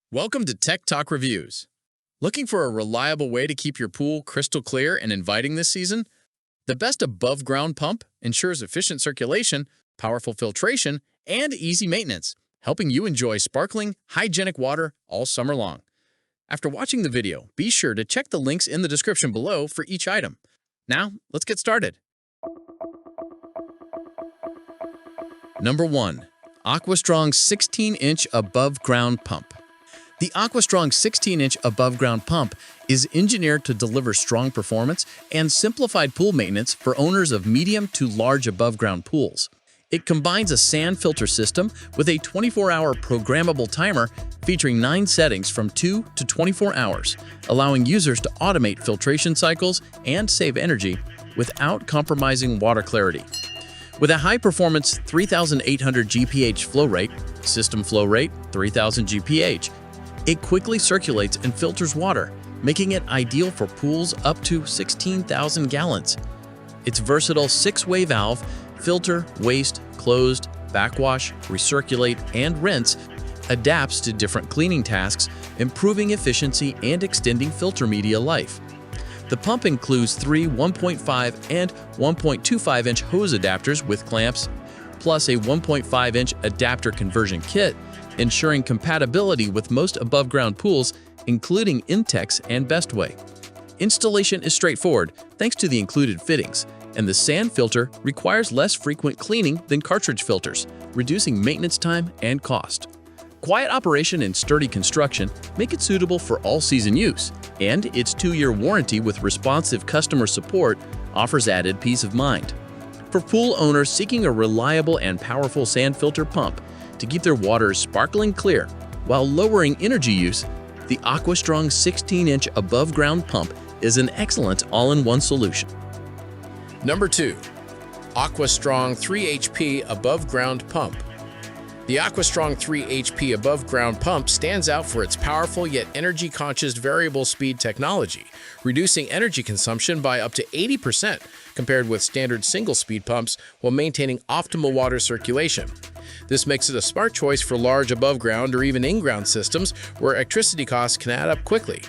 Welcome to Tech Talk Reviews. Looking for a reliable way to keep your pool crystal clear and inviting this season? The best above-ground pump ensures efficient circulation, powerful filtration, and easy maintenance, helping you enjoy sparkling, hygienic water all summer long. After watching the video, be sure to check the links in the description below for each item. Now, let's get started. Number 1. Aquastrong 16-inch above-ground pump. The Aquastrong 16-inch above-ground pump is engineered to deliver strong performance and simplified pool maintenance for owners of medium to large above-ground pools. It combines a sand filter system with a 24-hour programmable timer featuring 9 settings from 2 to 24 hours, allowing users to automate filtration cycles and save energy without compromising water clarity. With a high-performance 3,800 GPH flow rate, system flow rate 3,000 GPH, it quickly circulates and filters water, making it ideal for pools up to 16,000 gallons. Its versatile 6-way valve, filter, waste, closed, backwash, recirculate, and rinse adapts to different cleaning tasks, improving efficiency and extending filter media life. The pump includes 3 1.5 and 1.25-inch hose adapters with clamps, plus a 1.5-inch adapter conversion kit, ensuring compatibility with most above-ground pools, including Intex and Bestway. Installation is straightforward thanks to the included fittings, and the sand filter requires less frequent cleaning than cartridge filters, reducing maintenance time and cost. Quiet operation and sturdy construction make it suitable for all-season use, and its 2-year warranty with responsive customer support offers added peace of mind. For pool owners seeking a reliable and powerful sand filter pump to keep their waters sparkling clear while lowering energy use, the Aquastrong 16-inch above-ground pump is an excellent all-in-one solution. Number 2. Aquastrong 3 HP above-ground pump. The Aquastrong 3 HP above-ground pump stands out for its powerful yet energy-conscious variable speed technology, reducing energy consumption by up to 80% compared with standard single-speed pumps while maintaining optimal water circulation. This makes it a smart choice for large above-ground or even in-ground systems where electricity costs can add up quickly.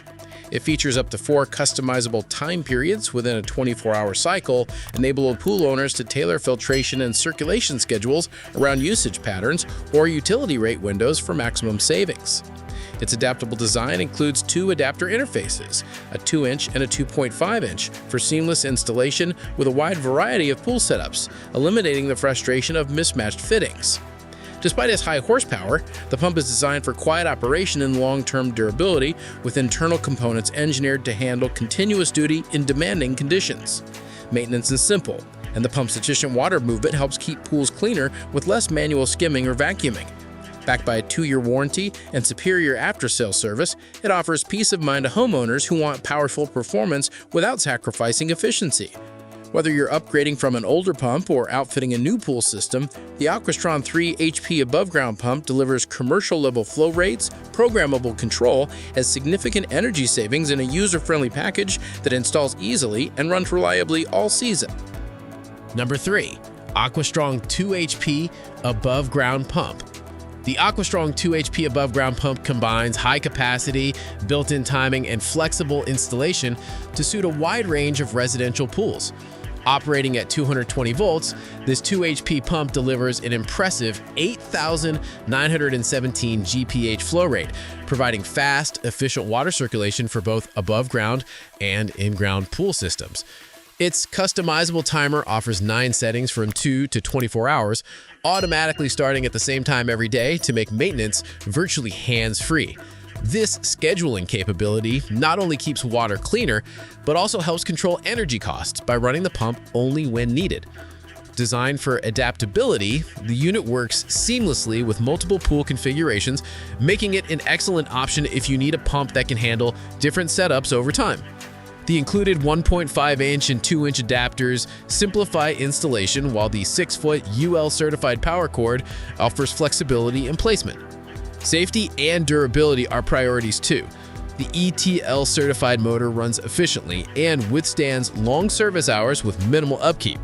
It features up to 4 customizable time periods within a 24-hour cycle, enabling pool owners to tailor filtration and circulation schedules around usage patterns or utility rate windows for maximum savings. Its adaptable design includes 2 adapter interfaces, a 2-inch and a 2.5-inch, for seamless installation with a wide variety of pool setups, eliminating the frustration of mismatched fittings. Despite its high horsepower, the pump is designed for quiet operation and long-term durability, with internal components engineered to handle continuous duty in demanding conditions. Maintenance is simple, and the pump's efficient water movement helps keep pools cleaner with less manual skimming or vacuuming. Backed by a 2-year warranty and superior after-sale service, it offers peace of mind to homeowners who want powerful performance without sacrificing efficiency. Whether you're upgrading from an older pump or outfitting a new pool system, the Aquastrong 3 HP above-ground pump delivers commercial-level flow rates, programmable control, has significant energy savings in a user-friendly package that installs easily and runs reliably all season. Number 3. Aquastrong 2 HP above-ground pump. The Aquastrong 2 HP above-ground pump combines high capacity, built-in timing, and flexible installation to suit a wide range of residential pools. Operating at 220 volts, this 2 HP pump delivers an impressive 8,917 GPH flow rate, providing fast, efficient water circulation for both above-ground and in-ground pool systems. Its customizable timer offers 9 settings from 2 to 24 hours, automatically starting at the same time every day to make maintenance virtually hands-free. This scheduling capability not only keeps water cleaner, but also helps control energy costs by running the pump only when needed. Designed for adaptability, the unit works seamlessly with multiple pool configurations, making it an excellent option if you need a pump that can handle different setups over time. The included 1.5-inch and 2-inch adapters simplify installation, while the 6-foot UL-certified power cord offers flexibility and placement. Safety and durability are priorities too. The ETL-certified motor runs efficiently and withstands long service hours with minimal upkeep.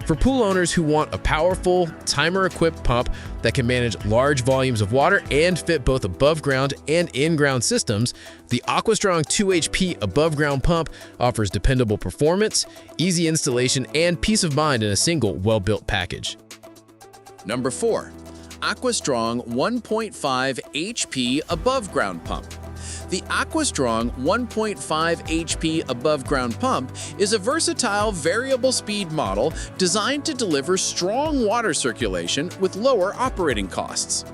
For pool owners who want a powerful, timer-equipped pump that can manage large volumes of water and fit both above-ground and in-ground systems, the Aquastrong 2HP above-ground pump offers dependable performance, easy installation, and peace of mind in a single, well-built package. Number 4. Aquastrong 1.5 HP above-ground pump. The Aquastrong 1.5 HP above-ground pump is a versatile variable speed model designed to deliver strong water circulation with lower operating costs.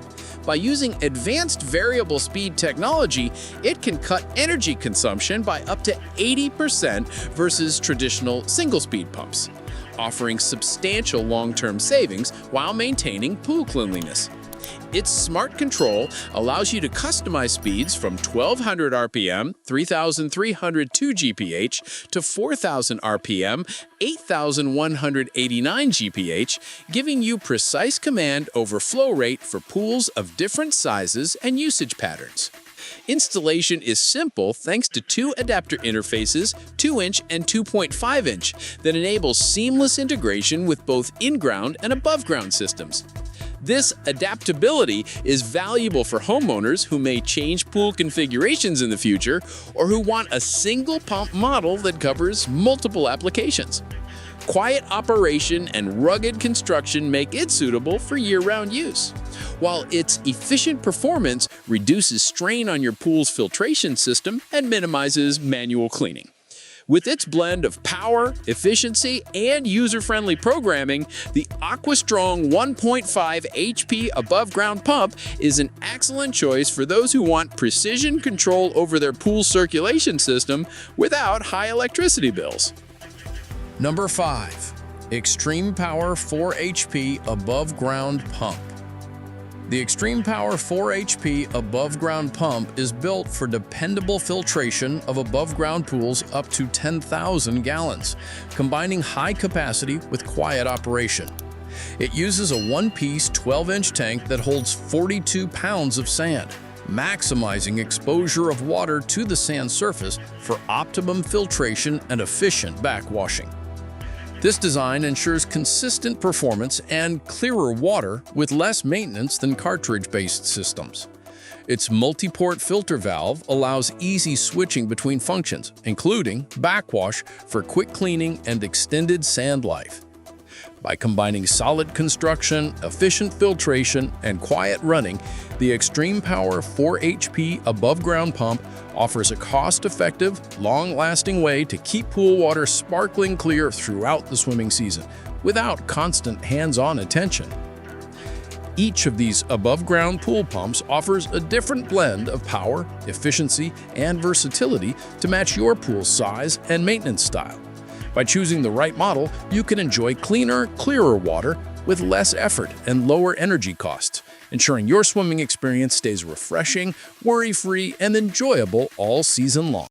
By using advanced variable speed technology, it can cut energy consumption by up to 80% versus traditional single-speed pumps, offering substantial long-term savings while maintaining pool cleanliness. Its smart control allows you to customize speeds from 1200 RPM, 3302 GPH to 4000 RPM, 8189 GPH, giving you precise command over flow rate for pools of different sizes and usage patterns. Installation is simple thanks to two adapter interfaces, 2-inch and 2.5-inch, that enables seamless integration with both in-ground and above-ground systems. This adaptability is valuable for homeowners who may change pool configurations in the future or who want a single pump model that covers multiple applications. Quiet operation and rugged construction make it suitable for year-round use, while its efficient performance reduces strain on your pool's filtration system and minimizes manual cleaning. With its blend of power, efficiency, and user-friendly programming, the Aquastrong 1.5 HP above-ground pump is an excellent choice for those who want precision control over their pool circulation system without high electricity bills. Number 5. Xtremepower 4 HP above-ground pump. The Xtremepower 4 HP above-ground pump is built for dependable filtration of above-ground pools up to 10,000 gallons, combining high capacity with quiet operation. It uses a one-piece 12-inch tank that holds 42 pounds of sand, maximizing exposure of water to the sand surface for optimum filtration and efficient backwashing. This design ensures consistent performance and clearer water with less maintenance than cartridge-based systems. Its multi-port filter valve allows easy switching between functions, including backwash for quick cleaning and extended sand life. By combining solid construction, efficient filtration, and quiet running, the Xtremepower 4 HP above-ground pump offers a cost-effective, long-lasting way to keep pool water sparkling clear throughout the swimming season, without constant hands-on attention. Each of these above-ground pool pumps offers a different blend of power, efficiency, and versatility to match your pool's size and maintenance style. By choosing the right model, you can enjoy cleaner, clearer water with less effort and lower energy costs, ensuring your swimming experience stays refreshing, worry-free, and enjoyable all season long.